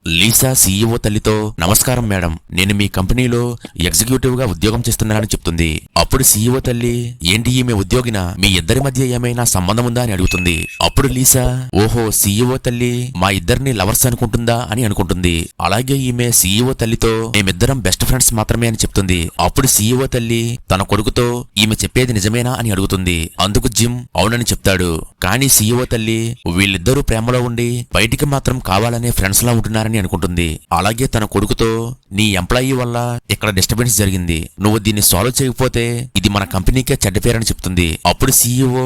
Lisa CEO తల్లితో, నమస్కారం madam, నేను మీ కంపెనీలో ఎగ్జిక్యూటివ్ గా ఉద్యోగం చేస్తున్నానని చెప్తుంది. అప్పుడు సీఈఓ తల్లి, ఏంటి ఈమె ఉద్యోగినా, మీ ఇద్దరి మధ్య ఏమైనా సంబంధం ఉందా అని అడుగుతుంది. అప్పుడు లీసా, ఓహో సీఈఓ తల్లి మా ఇద్దరిని లవర్స్ అనుకుంటుందా అని అనుకుంటుంది. అలాగే ఈమె సీఈఓ తల్లితో, మేమిద్దరం బెస్ట్ ఫ్రెండ్స్ మాత్రమే అని చెప్తుంది. అప్పుడు సీఈఓ తల్లి తన కొడుకుతో, ఈమె చెప్పేది నిజమేనా అని అడుగుతుంది. అందుకు జిమ్ అవునని చెప్తాడు. కానీ సీఈఓ తల్లి వీళ్ళిద్దరూ ప్రేమలో ఉండి బయటికి మాత్రం కావాలనే ఫ్రెండ్స్ లా ఉంటున్నారని అనుకుంటుంది. అలాగే తన కొడుకుతో, నీ ఎంప్లాయీ వల్ల ఇక్కడ డిస్టర్బెన్స్ జరిగింది, నువ్వు దీన్ని సాల్వ్ చేయకపోతే ఇది మన కంపెనీకే చెడ్డ పేరని చెప్తుంది. అప్పుడు సీఈఓ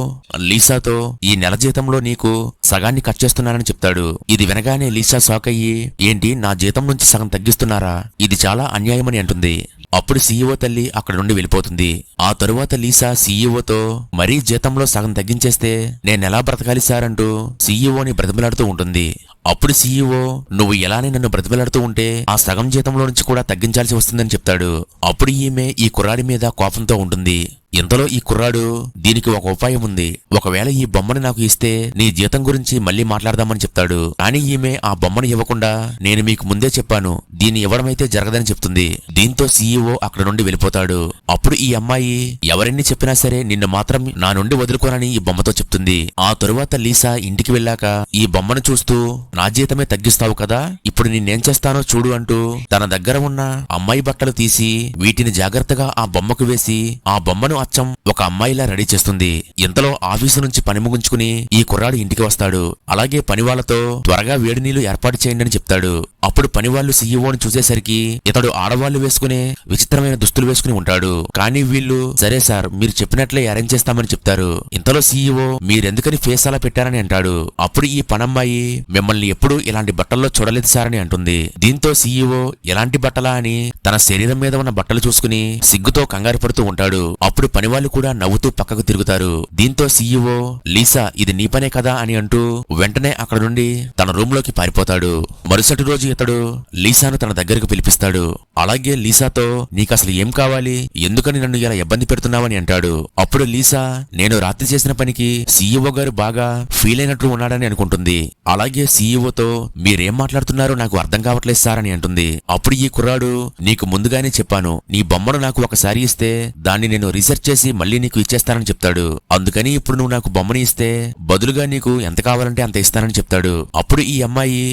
లీసాతో, ఈ నెల జీతంలో నీకు సగాన్ని కట్ చేస్తున్నానని చెప్తాడు. ఇది వినగానే లీసా షాక్ అయ్యి, ఏంటి నా జీతం నుంచి సగం తగ్గిస్తున్నారా, ఇది చాలా అన్యాయమని అంటుంది. అప్పుడు సీఈఓ తల్లి అక్కడ నుండి వెళ్ళిపోతుంది. ఆ తరువాత లీసా సీఈఓతో, మరీ జీతంలో సగం తగ్గించేస్తే నేనెలా బ్రతకాలి సార్ అంటూ సీఈఓని బ్రతిమలాడుతూ ఉంటుంది. అప్పుడు సీఈఓ, నువ్వు ఎలానే నన్ను బ్రతిమలాడుతూ ఉంటే ఆ సగం జీతంలో నుంచి కూడా తగ్గించాల్సి వస్తుందని చెప్తాడు. అప్పుడు ఈమె ఈ కుర్రాడి మీద కోపంతో ఉంటుంది. ఇంతలో ఈ కుర్రాడు, దీనికి ఒక ఉపాయం ఉంది, ఒకవేళ ఈ బొమ్మను నాకు ఇస్తే నీ జీతం గురించి మళ్ళీ మాట్లాడదామని చెప్తాడు. కానీ ఈమె ఆ బొమ్మను ఇవ్వకుండా, నేను మీకు ముందే చెప్పాను దీన్ని ఇవ్వడమైతే జరగదని చెప్తుంది. దీంతో సీఈఓ అక్కడ నుండి వెళ్ళిపోతాడు. అప్పుడు ఈ అమ్మాయి, ఎవరెన్ని చెప్పినా సరే నిన్ను మాత్రం నా నుండి వదులుకోనని ఈ బొమ్మతో చెప్తుంది. ఆ తరువాత లీసా ఇంటికి వెళ్ళాక ఈ బొమ్మను చూస్తూ, నా జీతమే తగ్గిస్తావు కదా, ఇప్పుడు నేనేం చేస్తానో చూడు అంటూ తన దగ్గర ఉన్న అమ్మాయి బట్టలు తీసి వీటిని జాగ్రత్తగా ఆ బొమ్మకు వేసి ఆ బొమ్మను అచ్చం ఒక అమ్మాయిలా రెడీ చేస్తుంది. ఇంతలో ఆఫీసు నుంచి పని ముగించుకుని ఈ కుర్రాడు ఇంటికి వస్తాడు. అలాగే పనివాళ్లతో, త్వరగా వేడి నీళ్లు ఏర్పాటు చేయండి అని చెప్తాడు. అప్పుడు పనివాళ్లు సీఈఓని చూసేసరికి ఇతడు ఆడవాళ్లు వేసుకునే విచిత్రమైన దుస్తులు వేసుకుని ఉంటాడు. కానీ వీళ్ళు, సరే సార్ మీరు చెప్పినట్లే అరేంజ్ చేస్తామని చెప్తారు. ఇంతలో సీఈఓ, మీరెందుకని ఫేస్ అలా పెట్టారని అంటాడు. అప్పుడు ఈ పనమ్మాయి, మిమ్మల్ని ఎప్పుడూ ఇలాంటి బట్టల్లో చూడలేదు సార్ అని అంటుంది. దీంతో సీఈఓ, ఎలాంటి బట్టలా అని తన శరీరం మీద ఉన్న బట్టలు చూసుకుని సిగ్గుతో కంగారు పడుతూ ఉంటాడు. అప్పుడు పనివాళ్లు కూడా నవ్వుతూ పక్కకు తిరుగుతారు. దీంతో సీఈఓ, లీసా ఇది నీ పనే కదా అని అంటూ వెంటనే అక్కడ నుండి తన రూమ్ లోకి పారిపోతాడు. మరుసటి రోజు ఇతడు లీసాను తన దగ్గరకు పిలిపిస్తాడు. అలాగే లీసాతో, నీకసలు ఏం కావాలి, ఎందుకని నన్ను ఇలా ఇబ్బంది పెడుతున్నావని అంటాడు. అప్పుడు లీసా, నేను రాత్రి చేసిన పనికి సీఈఓ గారు బాగా ఫీల్ అయినట్టు ఉన్నాడని అనుకుంటుంది. అలాగే సీఈఓతో, మీరేం మాట్లాడుతున్నారో నాకు అర్థం కావట్లేదు సార్ అని అంటుంది. అప్పుడు ఈ కుర్రాడు, నీకు ముందుగానే చెప్పాను, నీ బొమ్మను నాకు ఒకసారి ఇస్తే దాన్ని నేను రీసెర్చ్ చేసి మళ్ళీ నీకు ఇచ్చేస్తానని చెప్తాడు. అందుకని ఇప్పుడు నువ్వు నాకు బొమ్మని ఇస్తే బదులుగా నీకు ఎంత కావాలంటే అంత ఇస్తానని చెప్తాడు. అప్పుడు ఈ అమ్మాయి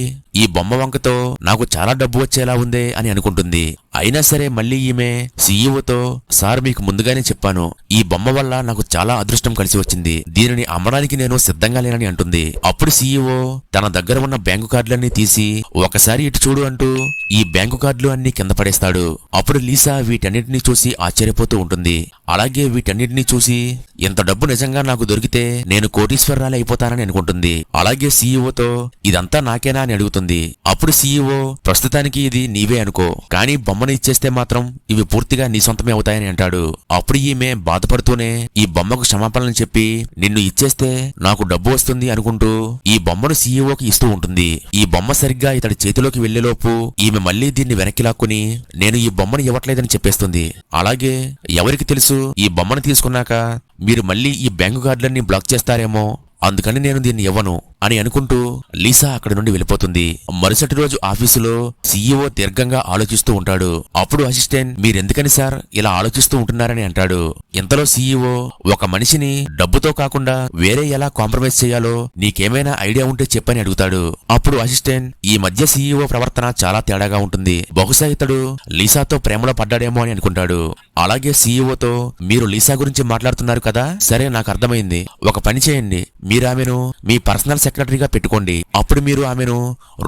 ఈ బొమ్మ వంకతో, నాకు చాలా డబ్బు వచ్చేలా ఉందే అని అనుకుంటుంది. అయినా సరే మళ్ళీ ఈమె సీఈఓతో, సార్ మీకు ముందుగానే చెప్పాను, ఈ బొమ్మ వల్ల నాకు చాలా అదృష్టం కలిసి వచ్చింది, దీనిని అమ్మడానికి నేను సిద్ధంగా లేనని అంటుంది. అప్పుడు సీఈఓ తన దగ్గర ఉన్న బ్యాంకు కార్డులన్నీ తీసి, ఒకసారి ఇటు చూడు అంటూ ఈ బ్యాంకు కార్డులు అన్ని కింద పడేస్తాడు. అప్పుడు లీసా వీటన్నిటినీ చూసి ఆశ్చర్యపోతూ ఉంటుంది. అలాగే వీటన్నిటినీ చూసి, ఇంత డబ్బు నిజంగా నాకు దొరికితే నేను కోటీశ్వరరాలు అయిపోతానని అనుకుంటుంది. అలాగే సీఈఓతో, ఇదంతా నాకేనా అని అడుగుతుంది. అప్పుడు సీఈఓ, ప్రస్తుతానికి ఇది నీవే అనుకో, కానీ బొమ్మను ఇచ్చేస్తే మాత్రం ఇవి పూర్తిగా నీ సొంతమే అవుతాయని అంటాడు. అప్పుడు ఈమె బాధపడుతూనే ఈ బొమ్మకు క్షమాపణలు చెప్పి, నిన్ను ఇచ్చేస్తే నాకు డబ్బు వస్తుంది అనుకుంటూ ఈ బొమ్మను సీఈఓకి ఇస్తూ ఉంటుంది. ఈ బొమ్మ సరిగ్గా ఇతడి చేతిలోకి వెళ్లేలోపు ఈమె మళ్లీ దీన్ని వెనక్కి లాక్కుని, నేను ఈ బొమ్మను ఇవ్వట్లేదని చెప్పేస్తుంది. అలాగే ఎవరికి తెలుసు, ఈ బొమ్మను తీసుకున్నాక మీరు మళ్లీ ఈ బ్యాంకు కార్డులన్నీ బ్లాక్ చేస్తారేమో, అందుకని నేను దీన్ని ఇవ్వను అని అనుకుంటూ లీసా అక్కడి నుండి వెళ్ళిపోతుంది. మరుసటి రోజు ఆఫీసులో సీఈఓ దీర్ఘంగా ఆలోచిస్తూ ఉంటాడు. అప్పుడు అసిస్టెంట్, మీరెందుకని సార్ ఇలా ఆలోచిస్తూ ఉంటున్నారని అంటాడు. ఇంతలో సీఈఓ, ఒక మనిషిని డబ్బుతో కాకుండా వేరే ఎలా కాంప్రమైజ్ చేయాలో నీకేమైనా ఐడియా ఉంటే చెప్పని అడుగుతాడు. అప్పుడు అసిస్టెంట్, ఈ మధ్య సీఈఓ ప్రవర్తన చాలా తేడాగా ఉంటుంది, బహుశా ఇతడు లీసాతో ప్రేమలో పడ్డాడేమో అని అనుకుంటాడు. అలాగే సీఈఓతో, మీరు లీసా గురించి మాట్లాడుతున్నారు కదా, సరే నాకు అర్థమైంది, ఒక పని చేయండి, మీరు ఆమెను మీ పర్సనల్ సెక్రటరీగా పెట్టుకోండి, అప్పుడు మీరు ఆమెను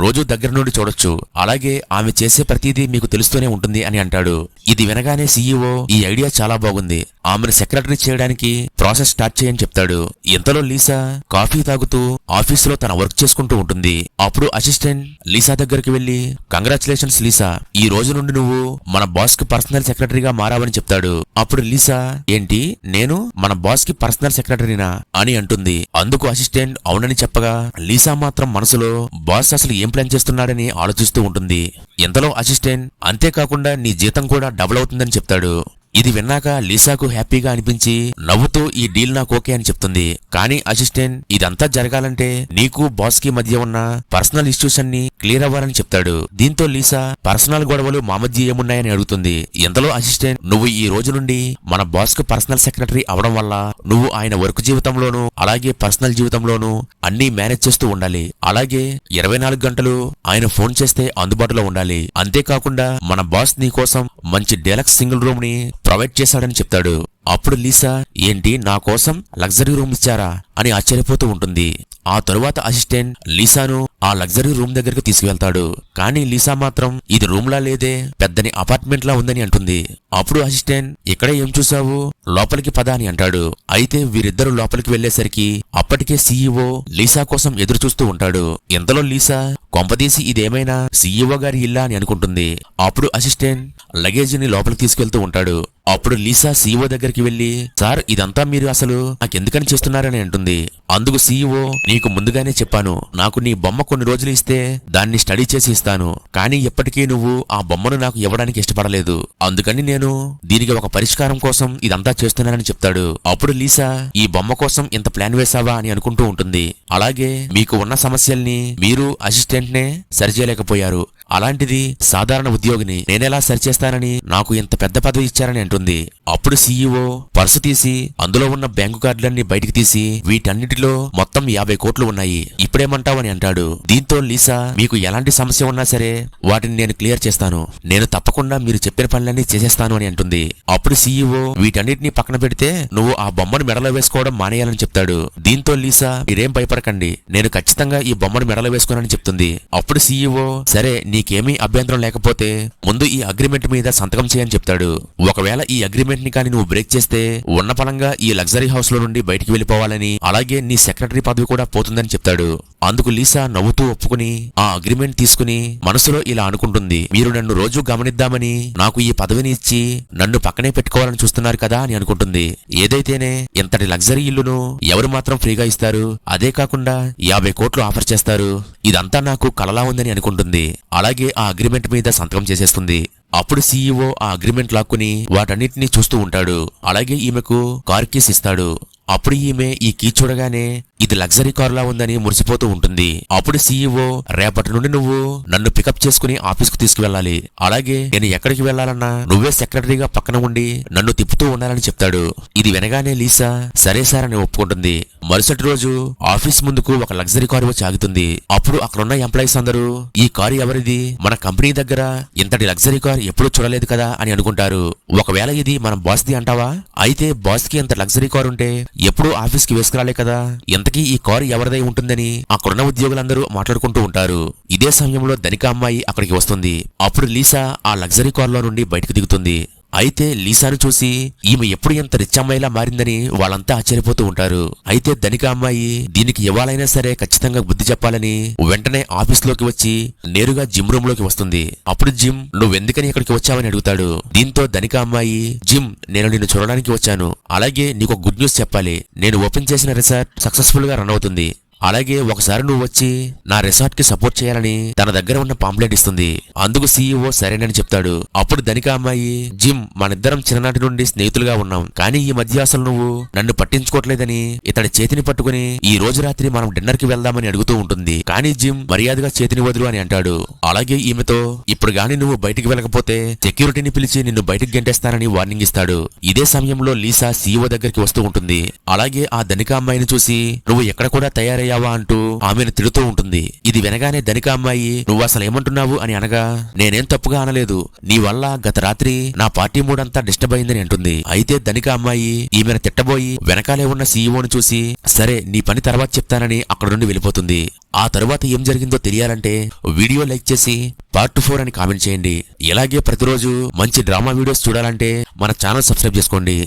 రోజు దగ్గర నుండి చూడొచ్చు, అలాగే ఆమె చేసే ప్రతిదీ మీకు తెలుస్తూనే ఉంటుంది అని అంటాడు. ఇది వినగానే సీఈఓ, ఈ ఐడియా చాలా బాగుంది, ఆమెను సెక్రటరీ చేయడానికి ప్రాసెస్ స్టార్ట్ చేయని చెప్తాడు. ఇంతలో లీసా కాఫీ తాగుతూ ఆఫీసులో తన వర్క్ చేసుకుంటూ ఉంటుంది. అప్పుడు అసిస్టెంట్ లీసా దగ్గరికి వెళ్లి, కంగ్రాచులేషన్స్ లీసా, ఈ రోజు నుండి నువ్వు మన బాస్ కి పర్సనల్ సెక్రటరీగా మారావని చెప్తాడు. అప్పుడు లీసా, ఏంటి, నేను మన బాస్ కి పర్సనల్ సెక్రటరీనా అని అంటుంది. అందుకు అసిస్టెంట్ అవునని చెప్పగా లీసా మాత్రం మనసులో బాస్ అసలు ఏం ప్లాన్ చేస్తున్నాడని ఆలోచిస్తూ ఉంటుంది. ఇంతలో అసిస్టెంట్, అంతేకాకుండా నీ జీతం కూడా డబుల్ అవుతుందని చెప్తాడు. ఇది విన్నాక లీసాకు హ్యాపీగా అనిపించి నవ్వుతూ ఈ డీల్ నాకు ఓకే అని చెప్తుంది. కానీ అసిస్టెంట్ ఇదంతా జరగాలంటే నీకు బాస్ కి మధ్య ఉన్న పర్సనల్ ఇష్యూస్ అన్ని క్లియర్ అవ్వాలని చెప్తాడు. దీంతో లీసా పర్సనల్ గొడవలు మా మధ్య ఏమున్నాయని అడుగుతుంది. ఎంతలో అసిస్టెంట్ నువ్వు ఈ రోజు నుండి మన బాస్ కు పర్సనల్ సెక్రటరీ అవడం వల్ల నువ్వు ఆయన వర్క్ జీవితంలోనూ అలాగే పర్సనల్ జీవితంలోనూ అన్ని మేనేజ్ చేస్తూ ఉండాలి. అలాగే 24 గంటలు ఆయన ఫోన్ చేస్తే అందుబాటులో ఉండాలి. అంతేకాకుండా మన బాస్ నీ కోసం మంచి డీలక్స్ సింగిల్ రూమ్ ని ప్రొవైడ్ చేశాడని చెప్తాడు. అప్పుడు లీసా ఏంటి నా కోసం లగ్జరీ రూమ్ ఇచ్చారా అని ఆశ్చర్యపోతూ ఉంటుంది. ఆ తరువాత అసిస్టెంట్ లీసాను ఆ లగ్జరీ రూమ్ దగ్గరకు తీసుకువెళ్తాడు. కానీ లీసా మాత్రం ఇది రూమ్ లా లేదే, పెద్దని అపార్ట్మెంట్ లా ఉందని అంటుంది. అప్పుడు అసిస్టెంట్ ఇక్కడ ఏం చూసావు, లోపలికి పద అని అంటాడు. అయితే వీరిద్దరూ లోపలికి వెళ్లేసరికి అప్పటికే సీఈఓ లీసా కోసం ఎదురు చూస్తూ ఉంటాడు. ఎంతలో లీసా కొంపదీసి ఇదేమైనా సీఈఓ గారి ఇల్లా అని అనుకుంటుంది. అప్పుడు అసిస్టెంట్ లగేజ్ ని లోపలికి తీసుకెళ్తూ ఉంటాడు. అప్పుడు లీసా సీఈఓ దగ్గరికి వెళ్లి సార్ ఇదంతా మీరు అసలు నాకెందుకని చేస్తున్నారని అంటుంది. అందుకు సీఈఓ నీకు ముందుగానే చెప్పాను, నాకు నీ బొమ్మ కొన్ని రోజులు ఇస్తే దాన్ని స్టడీ చేసి ఇస్తాను. కానీ ఎప్పటికీ నువ్వు ఆ బొమ్మను నాకు ఇవ్వడానికి ఇష్టపడలేదు. అందుకని నేను దీనికి ఒక పరిష్కారం కోసం ఇదంతా చేస్తున్నానని చెప్తాడు. అప్పుడు లీసా ఈ బొమ్మ కోసం ఇంత ప్లాన్ వేసావా అని అనుకుంటూ ఉంటుంది. అలాగే మీకు ఉన్న సమస్యల్ని మీరు అసిస్టెంట్ నే సరిచేయలేకపోయారు, అలాంటిది సాధారణ ఉద్యోగిని నేనెలా సరిచేస్తానని నాకు ఇంత పెద్ద పదవి ఇచ్చారని అంటుంది. అప్పుడు సీఈఓ పర్సు తీసి అందులో ఉన్న బ్యాంకు కార్డులన్నీ బయటికి తీసి వీటన్నిటిలో మొత్తం 50 కోట్లు ఉన్నాయి, ఇప్పుడేమంటావని అంటాడు. దీంతో లీసా మీకు ఎలాంటి సమస్య ఉన్నా సరే వాటిని నేను క్లియర్ చేస్తాను, నేను తప్పకుండా మీరు చెప్పిన పనులన్నీ చేసేస్తాను అని అంటుంది. అప్పుడు సీఈఓ వీటన్నిటిని పక్కన పెడితే నువ్వు ఆ బొమ్మను మెడలో వేసుకోవడం మానేయాలని చెప్తాడు. దీంతో లీసా మీరేం భయపడకండి, నేను ఖచ్చితంగా ఈ బొమ్మను మెడలో వేసుకోనని చెప్తుంది. అప్పుడు సీఈఓ సరే నీకేమీ అభ్యంతరం లేకపోతే ముందు ఈ అగ్రిమెంట్ మీద సంతకం చేయని చెప్తాడు. ఒకవేళ ఈ అగ్రిమెంట్ ని కానీ నువ్వు బ్రేక్ చేస్తే ఉన్న పలంగా ఈ లగ్జరీ హౌస్ లో నుండి బయటికి వెళ్లిపోవాలని అలాగే నీ సెక్రటరీ పదవి కూడా పోతుందని చెప్తాడు. అందుకు లీసా నవ్వుతూ ఒప్పుకుని ఆ అగ్రిమెంట్ తీసుకుని మనసులో ఇలా అనుకుంటుంది, మీరు నన్ను రోజు గమనిద్దామని నాకు ఈ పదవిని ఇచ్చి నన్ను పక్కనే పెట్టుకోవాలని చూస్తున్నారు కదా అని అనుకుంటుంది. ఏదైతేనే ఇంతటి లగ్జరీ ఇల్లును ఎవరు మాత్రం ఫ్రీగా ఇస్తారు, అదే కాకుండా 50 కోట్లు ఆఫర్ చేస్తారు, ఇదంతా నాకు కలలా ఉందని అనుకుంటుంది. అలాగే ఆ అగ్రిమెంట్ మీద సంతకం చేసేస్తుంది. అప్పుడు సీఈఓ ఆ అగ్రిమెంట్ లాక్కుని వాటన్నిటినీ చూస్తూ ఉంటాడు. అలాగే ఈమెకు కార్ కీస్ ఇస్తాడు. అప్పుడు ఈమె ఈ కీ చూడగానే ఇది లగ్జరీ కారులా ఉందని మురిసిపోతూ ఉంటుంది. అప్పుడు సీఈఓ రేపటి నుండి నువ్వు నన్ను పికప్ చేసుకుని ఆఫీస్ కు తీసుకువెళ్ళాలి, అలాగే నేను ఎక్కడికి వెళ్లాలన్నా నువ్వే సెక్రటరీగా పక్కన ఉండి నన్ను తిప్పుతూ ఉండాలని చెప్తాడు. ఇది వినగానే లీసా సరే సార్ అని ఒప్పుకుంటుంది. మరుసటి రోజు ఆఫీస్ ముందుకు ఒక లగ్జరీ కారు వచ్చి ఆగుతుంది. అప్పుడు అక్కడున్న ఎంప్లాయీస్ అందరూ ఈ కారు ఎవరిది, మన కంపెనీ దగ్గర ఇంతటి లగ్జరీ కార్ ఎప్పుడూ చూడలేదు కదా అని అనుకుంటారు. ఒకవేళ ఇది మన బాస్ ది అంటావా, అయితే బాస్ కి ఇంత లగ్జరీ కారు ఉంటే ఎప్పుడూ ఆఫీస్ కి వేసుకురాలే కదా, ఇంతకీ ఈ కారు ఎవరిదై ఉంటుందని అక్కడున్న ఉద్యోగులందరూ మాట్లాడుకుంటూ ఉంటారు. ఇదే సమయంలో ధనిక అమ్మాయి అక్కడికి వస్తుంది. అప్పుడు లీసా ఆ లగ్జరీ కారులో నుండి బయటకు దిగుతుంది. అయితే లీసాను చూసి ఈమె ఎప్పుడు ఎంత రిచ్ అమ్మాయిలా మారిందని వాళ్ళంతా ఆశ్చర్యపోతూ ఉంటారు. అయితే ధనిక అమ్మాయి దీనికి ఇవ్వాలైనా సరే ఖచ్చితంగా బుద్ధి చెప్పాలని వెంటనే ఆఫీస్ లోకి వచ్చి నేరుగా జిమ్ రూమ్ లోకి వస్తుంది. అప్పుడు జిమ్ నువ్వెందుకని ఇక్కడికి వచ్చావని అడుగుతాడు. దీంతో ధనిక అమ్మాయి జిమ్ నేను నిన్ను చూడడానికి వచ్చాను, అలాగే నీకు గుడ్ న్యూస్ చెప్పాలి, నేను ఓపెన్ చేసిన రిసార్ట్ సక్సెస్ఫుల్ గా రన్ అవుతుంది, అలాగే ఒకసారి నువ్వు వచ్చి నా రిసార్ట్ కి సపోర్ట్ చేయాలని తన దగ్గర ఉన్న పాంప్లెట్ ఇస్తుంది. అందుకు సీఈఓ సరేనని చెప్తాడు. అప్పుడు ధనిక అమ్మాయి జిమ్ మనిద్దరం చిన్ననాటి నుండి స్నేహితులుగా ఉన్నాం, కానీ ఈ మధ్య అసలు నువ్వు నన్ను పట్టించుకోవట్లేదని ఇతడి చేతిని పట్టుకుని ఈ రోజు రాత్రి మనం డిన్నర్ కి వెళ్దామని అడుగుతూ ఉంటుంది. కానీ జిమ్ మర్యాదగా చేతిని వదులు అని అంటాడు. అలాగే ఈమెతో ఇప్పుడు గాని నువ్వు బయటికి వెళ్ళకపోతే సెక్యూరిటీని పిలిచి నిన్ను బయటికి గెంటేస్తానని వార్నింగ్ ఇస్తాడు. ఇదే సమయంలో లీసా సీఈఓ దగ్గరికి వస్తూ ఉంటుంది. అలాగే ఆ ధనిక అమ్మాయిని చూసి నువ్వు ఎక్కడ కూడా తయారయ్యావా అంటూ ఆమెను తిడుతూ ఉంటుంది. ఇది వినగానే ధనిక అమ్మాయి నువ్వు అసలు ఏమంటున్నావు అని అనగా నేనేం తప్పుగా అనలేదు, నీ వల్ల గత రాత్రి నా పార్టీ మూడంతా డిస్టర్బ్ అయిందని అంటుంది. అయితే ధనిక అమ్మాయి ఈమెను తిట్టబోయి వెనకాలే ఉన్న సీఈఓను చూసి సరే నీ పని తర్వాత చెప్తానని అక్కడ నుండి వెళ్ళిపోతుంది. ఆ తరువాత ఏం జరిగిందో తెలియాలంటే వీడియో లైక్ చేసి పార్ట్ 4 అని కామెంట్ చేయండి. ఇలాగే ప్రతిరోజు మంచి డ్రామా వీడియోస్ చూడాలంటే మన ఛానల్ సబ్స్క్రైబ్ చేసుకోండి.